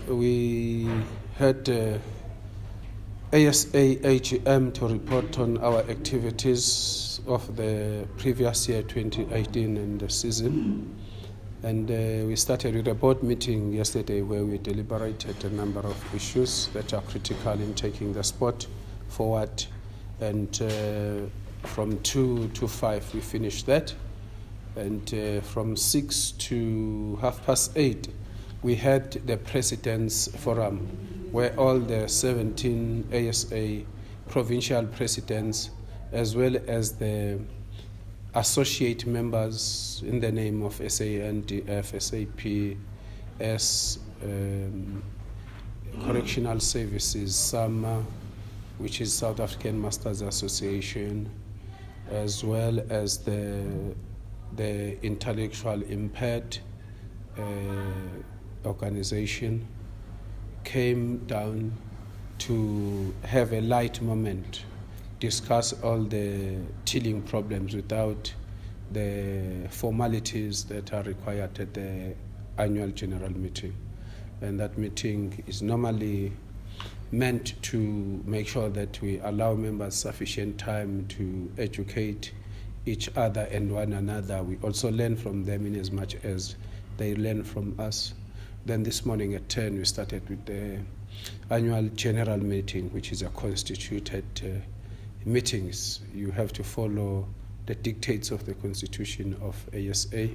we had ASA AGM to report on our activities of the previous year, 2018, and the season. And we started with a board meeting yesterday where we deliberated a number of issues that are critical in taking the sport forward. And from 2 to 5 we finished that. And from 6 to 8:30 we had the President's Forum, where all the 17 ASA provincial presidents, as well as the associate members in the name of SANDF, SAPS, Correctional Services, SAMA, which is South African Masters Association, as well as the Intellectual Impaired organization, came down to have a light moment, discuss all the teething problems without the formalities that are required at the annual general meeting. And that meeting is normally meant to make sure that we allow members sufficient time to educate each other and one another. We also learn from them in as much as they learn from us. Then this morning at 10 we started with the annual general meeting, which is a constituted meetings. You have to follow the dictates of the constitution of ASA.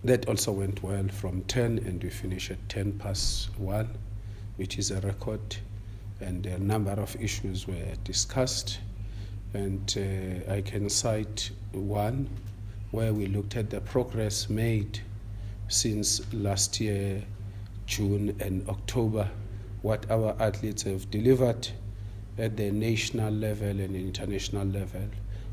That also went well from 10, and we finished at 1:10, which is a record, and a number of issues were discussed. And I can cite one where we looked at the progress made since last year, June and October, what our athletes have delivered at the national level and international level,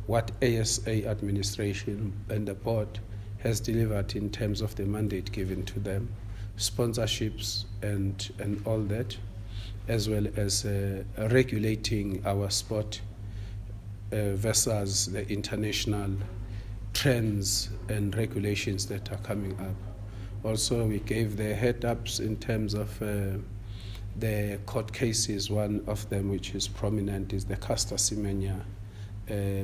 what ASA administration and the board has delivered in terms of the mandate given to them, sponsorships and all that, as well as regulating our sport versus the international trends and regulations that are coming up. Also, we gave the head-ups in terms of the court cases. One of them, which is prominent, is the Caster Semenya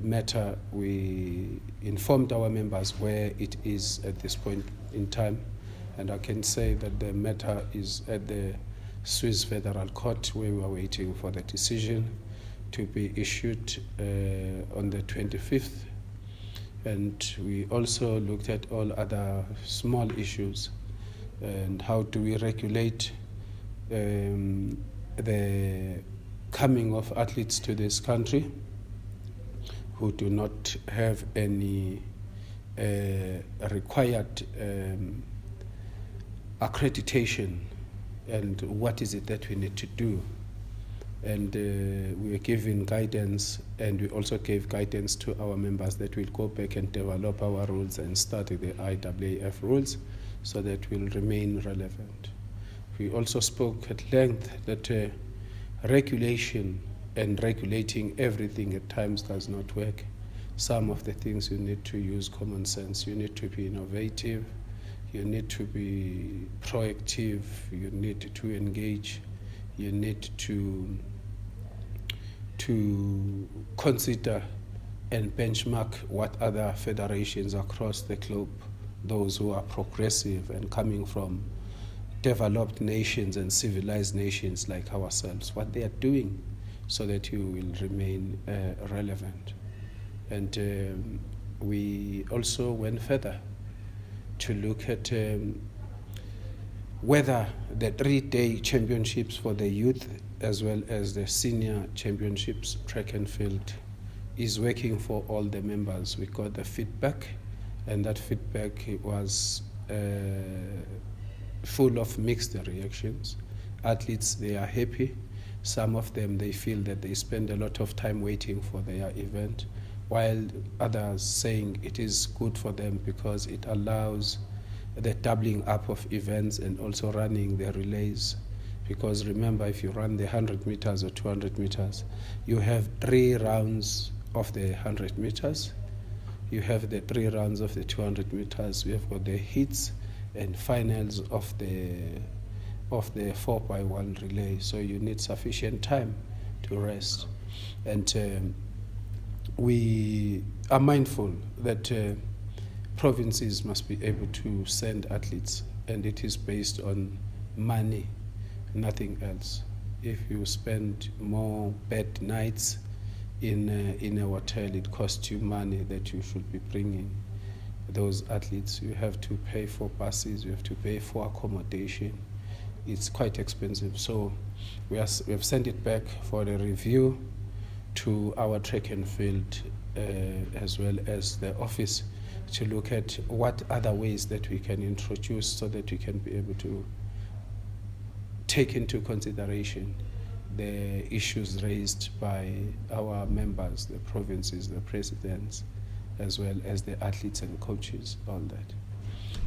matter. We informed our members where it is at this point in time, and I can say that the matter is at the Swiss Federal Court, where we are waiting for the decision to be issued on the 25th. And we also looked at all other small issues and how do we regulate the coming of athletes to this country who do not have any required accreditation, and what is it that we need to do. And we were given guidance, and we also gave guidance to our members that we'll go back and develop our rules and study the IAAF rules so that we'll remain relevant. We also spoke at length that regulation and regulating everything at times does not work. Some of the things you need to use common sense. You need to be innovative. You need to be proactive. You need to engage. You need to consider and benchmark what other federations across the globe, those who are progressive and coming from developed nations and civilized nations like ourselves, what they are doing, so that you will remain relevant. And we also went further to look at whether the 3-day championships for the youth as well as the senior championships, track and field, is working for all the members. We got the feedback, and that feedback was full of mixed reactions. Athletes, they are happy. Some of them, they feel that they spend a lot of time waiting for their event, while others saying it is good for them because it allows the doubling up of events and also running the relays. Because remember, if you run the 100 meters or 200 meters, you have 3 rounds of the 100 meters. You have the 3 rounds of the 200 meters. We have got the heats and finals of the of the 4x1 relay, so you need sufficient time to rest. And we are mindful that provinces must be able to send athletes, and it is based on money, nothing else. If you spend more bed nights in a hotel, it costs you money that you should be bringing those athletes. You have to pay for buses, you have to pay for accommodation. It's quite expensive. So we have sent it back for a review to our track and field as well as the office to look at what other ways that we can introduce so that we can be able to take into consideration the issues raised by our members, the provinces, the presidents, as well as the athletes and coaches, all that.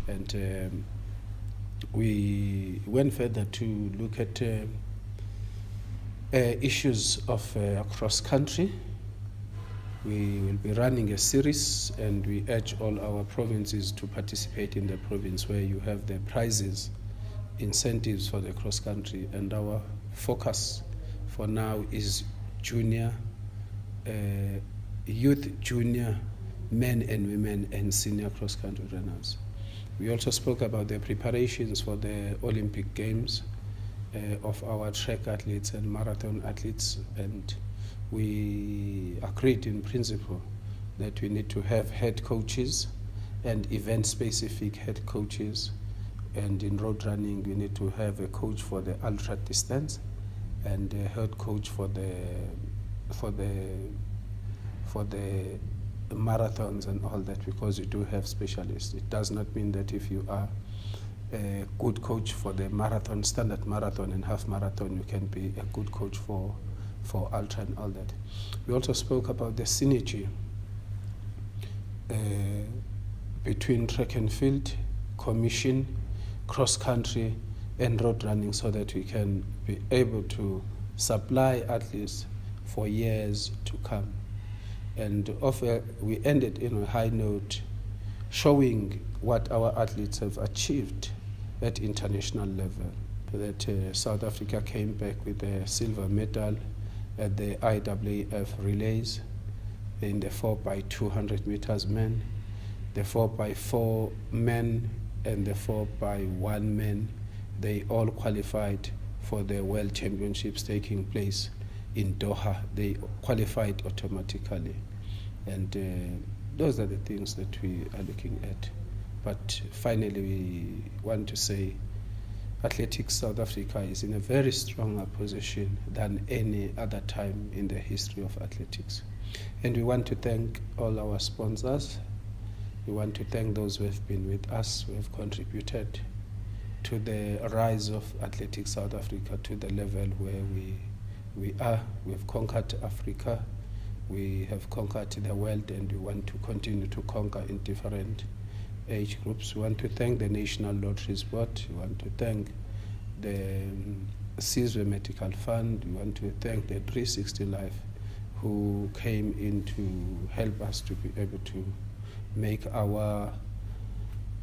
And we went further to look at issues of cross country. We will be running a series, and we urge all our provinces to participate in the province where you have the prizes, incentives for the cross country. And our focus for now is junior, youth junior, men and women, and senior cross country runners. We also spoke about the preparations for the Olympic Games of our track athletes and marathon athletes, and we agreed in principle that we need to have head coaches and event-specific head coaches, and in road running we need to have a coach for the ultra distance and a head coach for the marathons and all that, because we do have specialists. It does not mean that if you are a good coach for the marathon, standard marathon and half marathon, you can be a good coach for ultra and all that. We also spoke about the synergy between track and field, commission, cross country and road running, so that we can be able to supply athletes for years to come. And we ended in a high note, showing what our athletes have achieved at international level. That South Africa came back with a silver medal at the IAAF relays in the 4x200 meters men, the 4x4 men, and the 4x1 men. They all qualified for the World Championships taking place in Doha. They qualified automatically. And those are the things that we are looking at. But finally, we want to say Athletics South Africa is in a very stronger position than any other time in the history of athletics. And we want to thank all our sponsors. We want to thank those who have been with us, who have contributed to the rise of Athletics South Africa to the level where we are. We have conquered Africa, we have conquered the world, and we want to continue to conquer in different age groups. We want to thank the National Lotteries Board. We want to thank the Sizwe Medical Fund. We want to thank the 360 Life, who came in to help us to be able to make our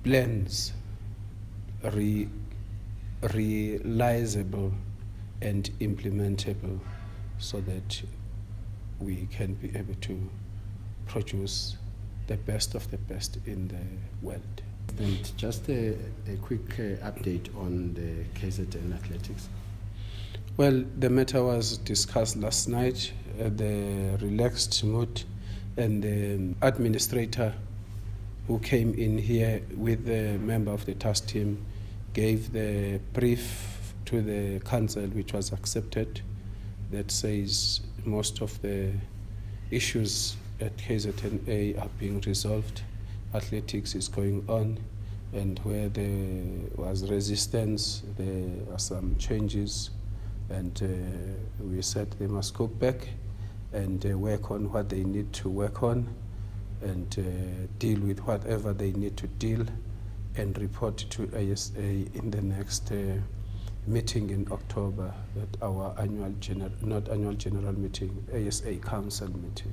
plans realizable and implementable, so that we can be able to produce the best of the best in the world. And just a quick update on the KZN athletics. Well, the matter was discussed last night at the relaxed mood, and the administrator who came in here with the member of the task team gave the brief to the council, which was accepted, that says most of the issues at KZNA are being resolved. Athletics is going on, and where there was resistance, there are some changes, and we said they must go back and work on what they need to work on, and deal with whatever they need to deal, and report to ASA in the next meeting in October, at our annual general meeting, ASA council meeting.